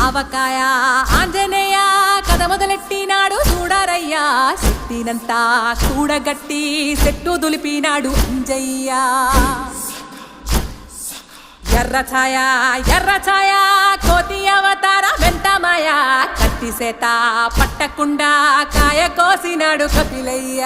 ఆవకాయ ఆంజనేయ కథ మొదలెట్టినాడు చూడరయ్యా శక్తినంతా కూడగట్టి చెట్టు దులిపినాడు అంజయ్య ఎర్ర ఛాయ కోతి అవతార వెంటమాయ కత్తి సేత పట్టకుండా కాయ కోసినాడు కపిలయ్య